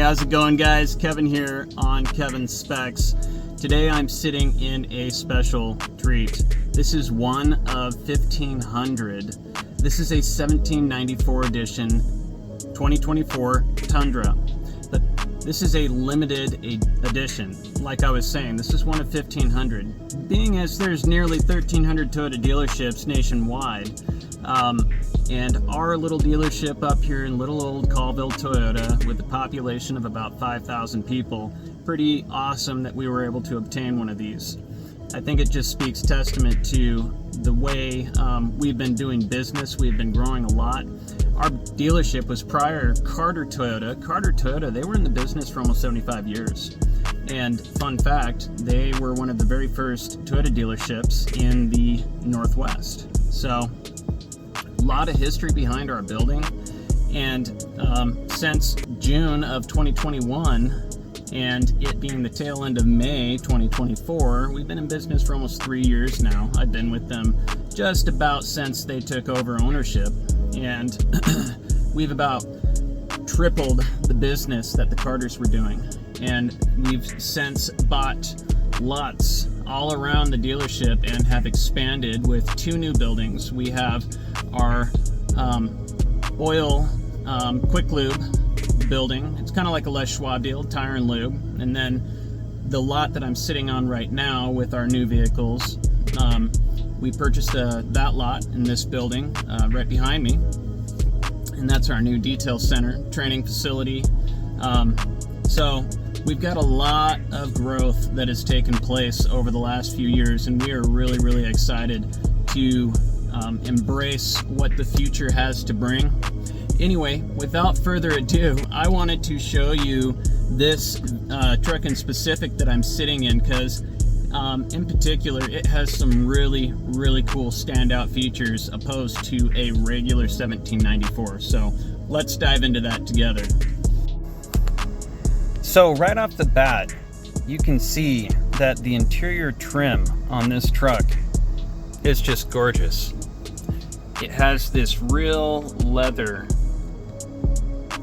how's it going, guys? Kevin here on Kevin's Specs. Today I'm sitting in a special treat. This is one of 1,500. This is a 1794 edition 2024 Tundra. But this is a limited edition. Like I was saying, this is one of 1,500. Being as there's nearly 1,300 Toyota dealerships nationwide, and our little dealership up here in little old Colville, Toyota, with a population of about 5,000 people, pretty awesome that we were able to obtain one of these. I think it just speaks testament to the way we've been doing business. We've been growing a lot. Our dealership was prior Carter Toyota. Carter Toyota, they were in the business for almost 75 years. And fun fact, they were one of the very first Toyota dealerships in the Northwest. So a lot of history behind our building. And since June of 2021, and it being the tail end of May 2024, we've been in business for almost 3 years now. I've been with them just about since they took over ownership, and we've about tripled the business that the Carters were doing. And we've since bought lots all around the dealership and have expanded with 2 new buildings. We have our oil quick lube building. It's kind of like a Les Schwab deal, tire and lube. And then the lot that I'm sitting on right now with our new vehicles, we purchased that lot in this building right behind me, and that's our new detail center, training facility. So we've got a lot of growth that has taken place over the last few years, and we are really, really excited to embrace what the future has to bring. Anyway, without further ado, I wanted to show you this truck in specific that I'm sitting in, because in particular it has some really, really cool standout features opposed to a regular 1794. So let's dive into that together. So right off the bat, you can see that the interior trim on this truck is just gorgeous. It has this real leather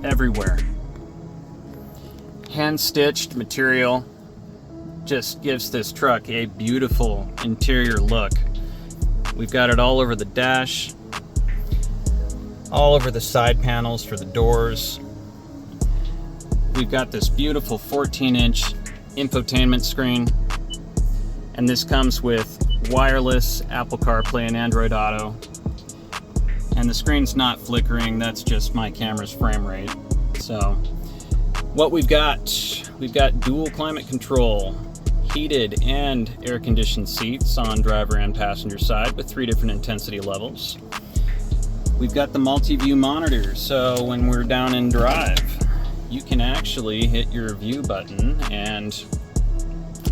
everywhere. Hand-stitched material just gives this truck a beautiful interior look. We've got it all over the dash, all over the side panels for the doors. We've got this beautiful 14-inch infotainment screen, and this comes with wireless Apple CarPlay and Android Auto. And the screen's not flickering, that's just my camera's frame rate. So what we've got dual climate control, heated and air conditioned seats on driver and passenger side with 3 different intensity levels. We've got the multi-view monitor, so when we're down in drive, you can actually hit your view button and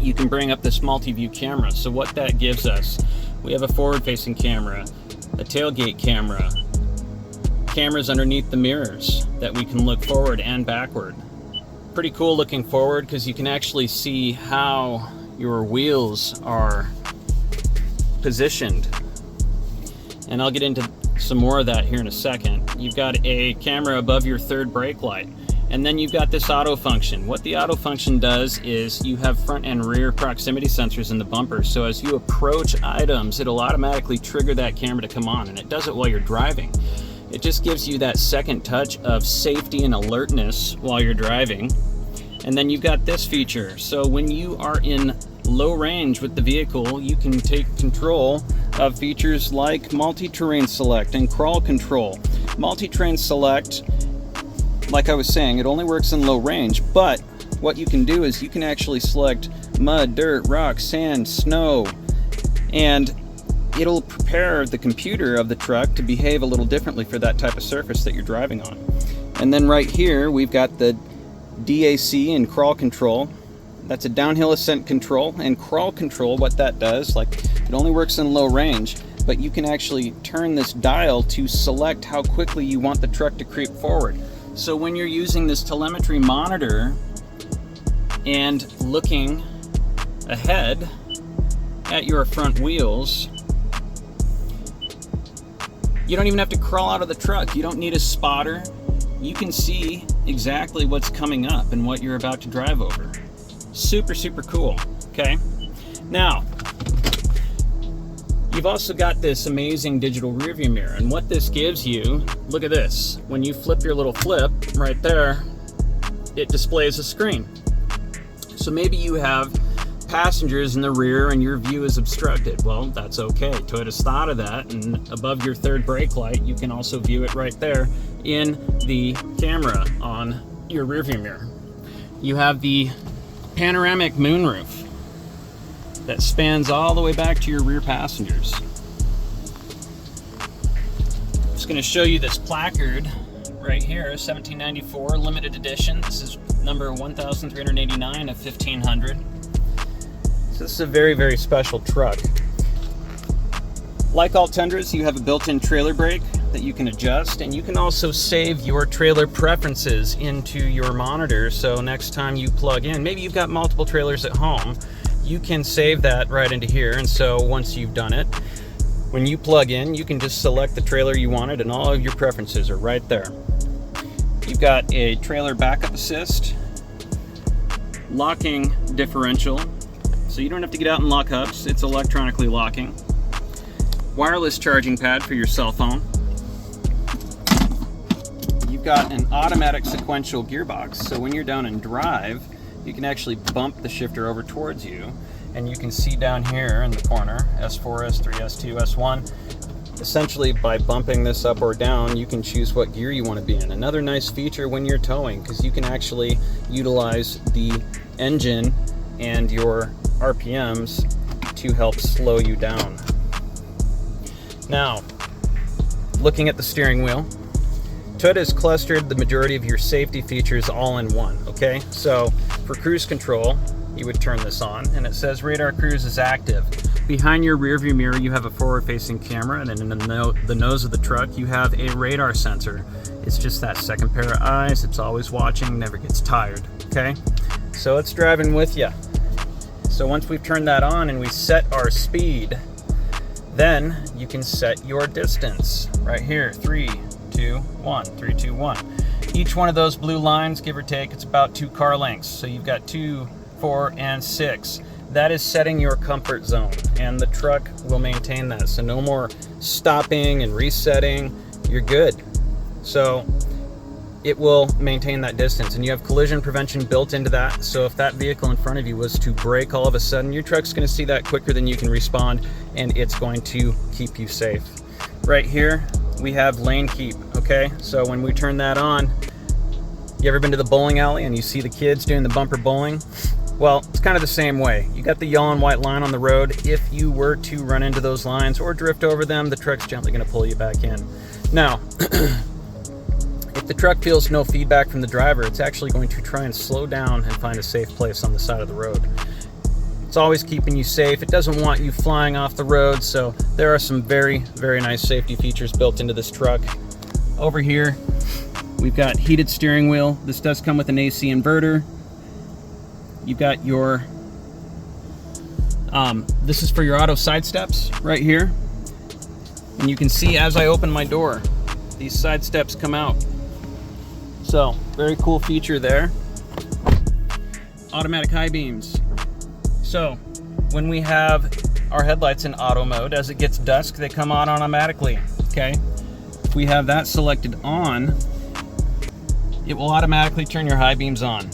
you can bring up this multi-view camera. So what that gives us, we have a forward-facing camera, a tailgate camera, cameras underneath the mirrors that we can look forward and backward. Pretty cool looking forward, because you can actually see how your wheels are positioned. And I'll get into some more of that here in a second. You've got a camera above your third brake light. And then you've got this auto function. What the auto function does is you have front and rear proximity sensors in the bumper. So as you approach items, it'll automatically trigger that camera to come on, and it does it while you're driving. It just gives you that second touch of safety and alertness while you're driving. And then you've got this feature. So when you are in low range with the vehicle, you can take control of features like multi-terrain select and crawl control. Multi-terrain select, like I was saying, it only works in low range, but what you can do is you can actually select mud, dirt, rock, sand, snow, and it'll prepare the computer of the truck to behave a little differently for that type of surface that you're driving on. And then right here, we've got the DAC and crawl control. That's a downhill ascent control, and crawl control, what that does, like, it only works in low range, but you can actually turn this dial to select how quickly you want the truck to creep forward. So when you're using this telemetry monitor and looking ahead at your front wheels, you don't even have to crawl out of the truck. You don't need a spotter. You can see exactly what's coming up and what you're about to drive over. Super, super cool, okay? Now, you've also got this amazing digital rearview mirror, and what this gives you, look at this. When you flip your little flip right there, it displays a screen. So maybe you have passengers in the rear and your view is obstructed. Well, that's okay. Toyota's thought of that, and above your third brake light, you can also view it right there in the camera on your rearview mirror. You have the panoramic moonroof that spans all the way back to your rear passengers. I'm just going to show you this placard right here, 1794 limited edition. This is number 1389 of 1500. So this is a very, very special truck. Like all Tundras, you have a built-in trailer brake that you can adjust, and you can also save your trailer preferences into your monitor. So next time you plug in, maybe you've got multiple trailers at home, you can save that right into here. And so once you've done it, when you plug in, you can just select the trailer you wanted and all of your preferences are right there. You've got a trailer backup assist, locking differential, so you don't have to get out and lock hubs, it's electronically locking. Wireless charging pad for your cell phone. You've got an automatic sequential gearbox, so when you're down in drive, you can actually bump the shifter over towards you, and you can see down here in the corner, S4, S3, S2, S1. Essentially, by bumping this up or down, you can choose what gear you want to be in. Another nice feature when you're towing, because you can actually utilize the engine and your RPMs to help slow you down. Now, looking at the steering wheel, Toyota has clustered the majority of your safety features all in one, okay? So for cruise control, you would turn this on, and it says radar cruise is active. Behind your rearview mirror, you have a forward-facing camera, and then in the nose of the truck, you have a radar sensor. It's just that second pair of eyes. It's always watching, never gets tired, okay? So it's driving with you. So once we've turned that on and we set our speed, then you can set your distance right here, 3, 2, 1, 3, 2, 1. Each one of those blue lines, give or take, it's about 2 car lengths. So you've got 2, 4, and 6. That is setting your comfort zone, and the truck will maintain that. So no more stopping and resetting, you're good. So it will maintain that distance, and you have collision prevention built into that. So if that vehicle in front of you was to brake all of a sudden, your truck's going to see that quicker than you can respond, and it's going to keep you safe. Right here, we have lane keep, okay? So when we turn that on, you ever been to the bowling alley and you see the kids doing the bumper bowling? Well, it's kind of the same way. You got the yellow and white line on the road. If you were to run into those lines or drift over them, the truck's gently going to pull you back in. Now, if the truck feels no feedback from the driver, it's actually going to try and slow down and find a safe place on the side of the road. It's always keeping you safe. It doesn't want you flying off the road, so there are some very, very nice safety features built into this truck. Over here, we've got heated steering wheel. This does come with an AC inverter. You've got your, this is for your auto side steps right here. And you can see as I open my door, these side steps come out. So, very cool feature there. Automatic high beams. So, when we have our headlights in auto mode, as it gets dusk, they come on automatically, okay? If we have that selected on, it will automatically turn your high beams on.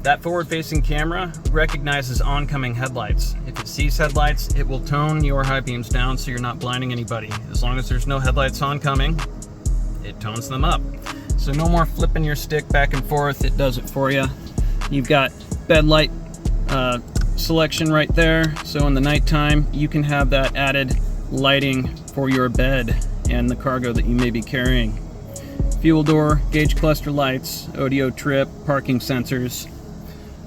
That forward-facing camera recognizes oncoming headlights. If it sees headlights, it will tone your high beams down so you're not blinding anybody. As long as there's no headlights oncoming, it tones them up. So no more flipping your stick back and forth, it does it for you. You've got bed light selection right there, so in the nighttime you can have that added lighting for your bed and the cargo that you may be carrying. Fuel door, gauge cluster lights, audio trip, parking sensors.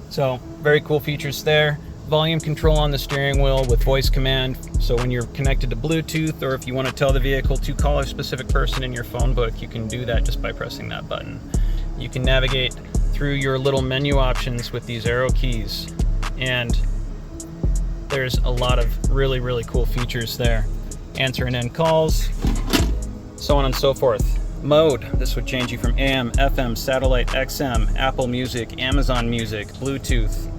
So very cool features there. Volume control on the steering wheel with voice command, so when you're connected to Bluetooth, or if you want to tell the vehicle to call a specific person in your phone book, you can do that just by pressing that button. You can navigate through your little menu options with these arrow keys, and there's a lot of really, really cool features there. Answer and end calls, so on and so forth. Mode, this would change you from AM, FM, satellite, XM, Apple Music, Amazon Music, Bluetooth.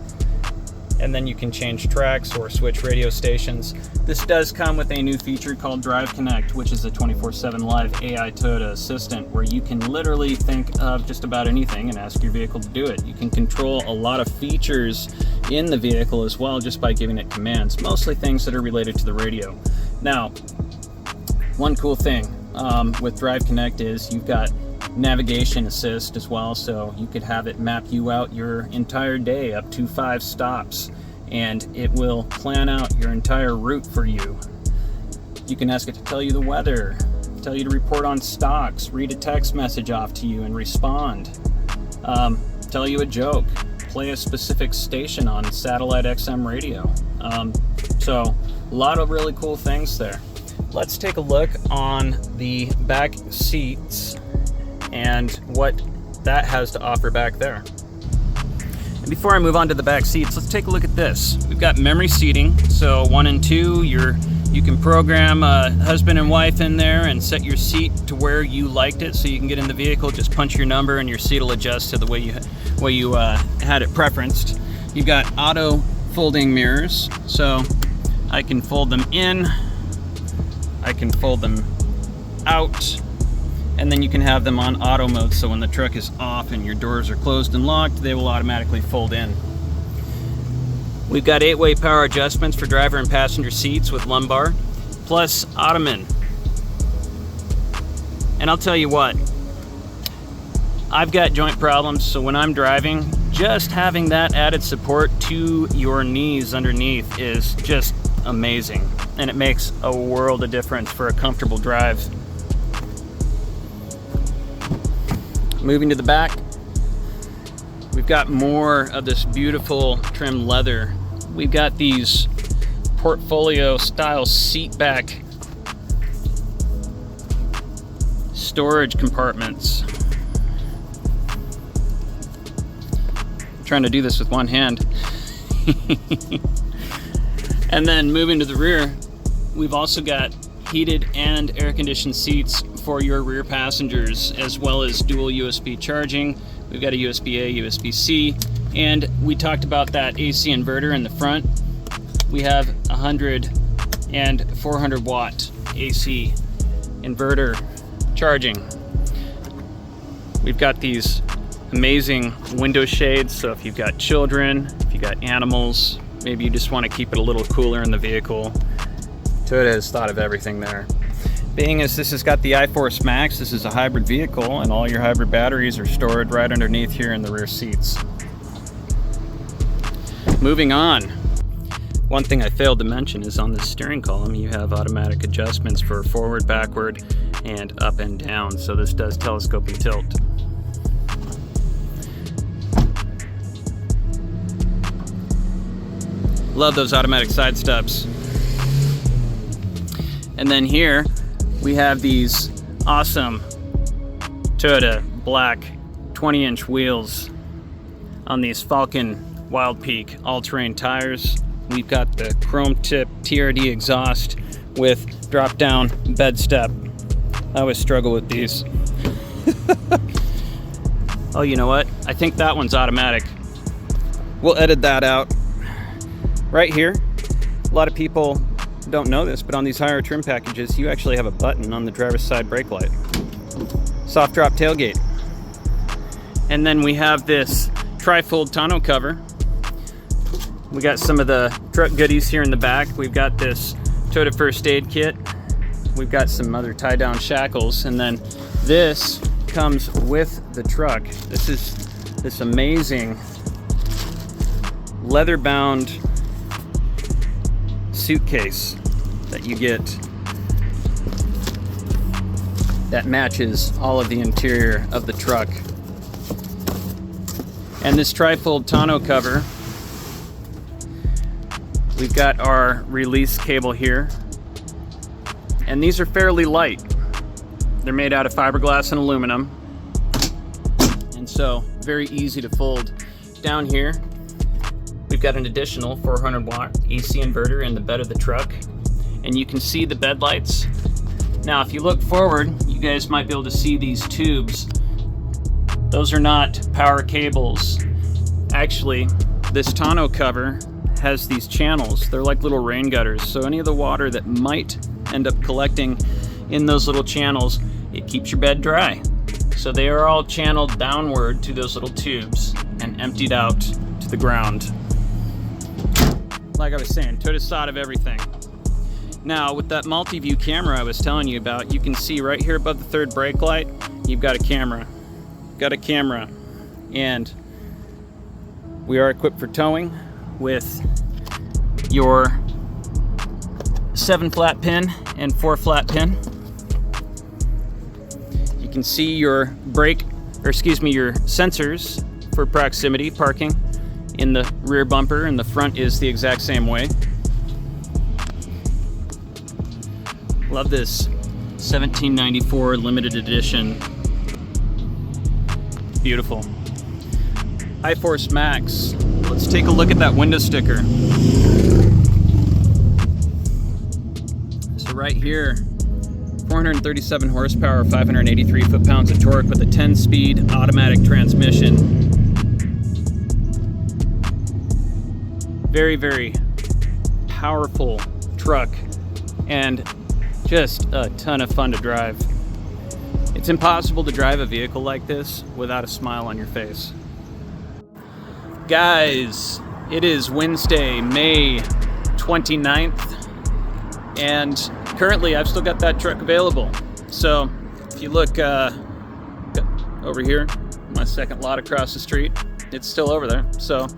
And then you can change tracks or switch radio stations. This does come with a new feature called Drive Connect, which is a 24/7 live AI Toyota assistant where you can literally think of just about anything and ask your vehicle to do it. You can control a lot of features in the vehicle as well just by giving it commands, mostly things that are related to the radio. Now, one cool thing with Drive Connect is you've got navigation assist as well, so you could have it map you out your entire day up to 5 stops, and it will plan out your entire route for you. You can ask it to tell you the weather, tell you to report on stocks, read a text message off to you and respond, tell you a joke, play a specific station on satellite XM radio. So a lot of really cool things there. Let's take a look on the back seats and what that has to offer back there. And before I move on to the back seats, let's take a look at this. We've got memory seating, so 1 and 2, you can program husband and wife in there and set your seat to where you liked it, so you can get in the vehicle, just punch your number and your seat will adjust to the way you had it preferenced. You've got auto folding mirrors, so I can fold them in, I can fold them out, and then you can have them on auto mode, so when the truck is off and your doors are closed and locked, they will automatically fold in. We've got 8-way power adjustments for driver and passenger seats with lumbar, plus ottoman. And I'll tell you what, I've got joint problems, so when I'm driving, just having that added support to your knees underneath is just amazing, and it makes a world of difference for a comfortable drive. Moving to the back, we've got more of this beautiful trim leather. We've got these portfolio style seat back storage compartments. I'm trying to do this with one hand. And then moving to the rear, we've also got heated and air conditioned seats for your rear passengers, as well as dual USB charging. We've got a USB-A, USB-C, and we talked about that AC inverter in the front. We have 100 and 400 watt AC inverter charging. We've got these amazing window shades, so if you've got children, if you've got animals, maybe you just want to keep it a little cooler in the vehicle, Toyota has thought of everything there. Being as this has got the iForce Max, this is a hybrid vehicle, and all your hybrid batteries are stored right underneath here in the rear seats. Moving on, one thing I failed to mention is on the steering column you have automatic adjustments for forward, backward, and up and down, so this does telescope and tilt. Love those automatic side steps. And then here we have these awesome Toyota black 20-inch wheels on these Falcon Wild Peak all-terrain tires. We've got the chrome tip TRD exhaust with drop-down bed step. I always struggle with these. Oh, you know what? I think that one's automatic. We'll edit that out. Right here, a lot of people don't know this, but on these higher trim packages, you actually have a button on the driver's side brake light. Soft drop tailgate. And then we have this tri-fold tonneau cover. We got some of the truck goodies here in the back. We've got this Toyota first aid kit. We've got some other tie-down shackles, and then this comes with the truck. This is this amazing leather-bound suitcase that you get that matches all of the interior of the truck. And this tri-fold tonneau cover, we've got our release cable here, and these are fairly light. They're made out of fiberglass and aluminum, and so very easy to fold. Down here we've got an additional 400 watt AC inverter in the bed of the truck, and you can see the bed lights. Now if you look forward, you guys might be able to see these tubes. Those are not power cables. Actually, this tonneau cover has these channels. They're like little rain gutters, so any of the water that might end up collecting in those little channels, it keeps your bed dry. So they are all channeled downward to those little tubes and emptied out to the ground. Like I was saying, Toyota's thought of everything. Now, with that multi-view camera I was telling you about, you can see right here above the third brake light, you've got a camera. And we are equipped for towing with your 7 flat pin and 4 flat pin. You can see your your sensors for proximity parking in the rear bumper, and the front is the exact same way. Love this 1794 limited edition. Beautiful. iForce Max. Let's take a look at that window sticker. So right here, 437 horsepower, 583 foot-pounds of torque with a 10-speed automatic transmission. Very, very powerful truck and just a ton of fun to drive. It's impossible to drive a vehicle like this without a smile on your face. Guys, it is Wednesday, May 29th, and currently I've still got that truck available. So if you look over here, my second lot across the street, it's still over there. So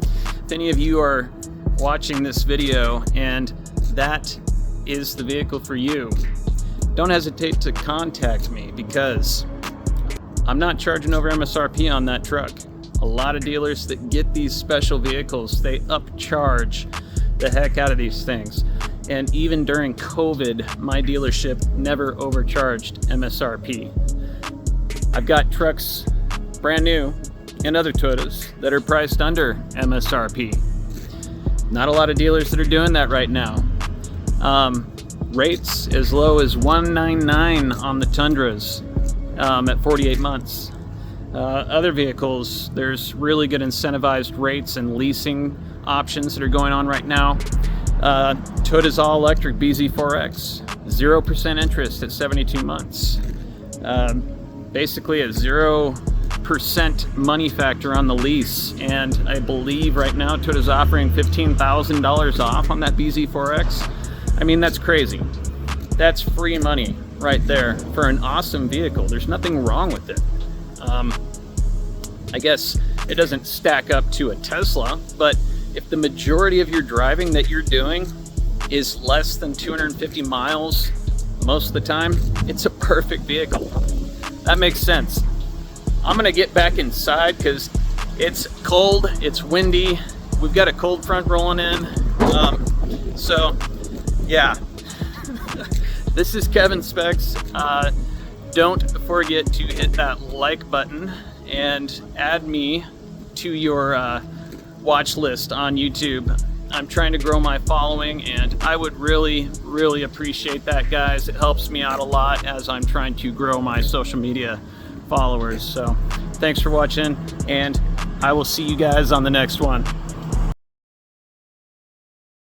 if any of you are watching this video and that is the vehicle for you, don't hesitate to contact me, because I'm not charging over MSRP on that truck. A lot of dealers that get these special vehicles, they upcharge the heck out of these things. And even during COVID, my dealership never overcharged MSRP. I've got trucks brand new and other Toyotas that are priced under MSRP. Not a lot of dealers that are doing that right now. Rates as low as $199 on the Tundras at 48 months. Other vehicles, there's really good incentivized rates and leasing options that are going on right now. Toyota's all-electric BZ4X, 0% interest at 72 months. Basically a 0% money factor on the lease, and I believe right now Toyota's offering $15,000 off on that BZ4X. I mean, that's crazy. That's free money right there for an awesome vehicle. There's nothing wrong with it. I guess it doesn't stack up to a Tesla, but if the majority of your driving that you're doing is less than 250 miles most of the time, it's a perfect vehicle. That makes sense. I'm gonna get back inside because it's cold, it's windy, we've got a cold front rolling in. So yeah, this is Kevin Specs. Don't forget to hit that like button and add me to your watch list on YouTube. I'm trying to grow my following, and I would really, really appreciate that, guys. It helps me out a lot as I'm trying to grow my social media followers. So thanks for watching, and I will see you guys on the next one.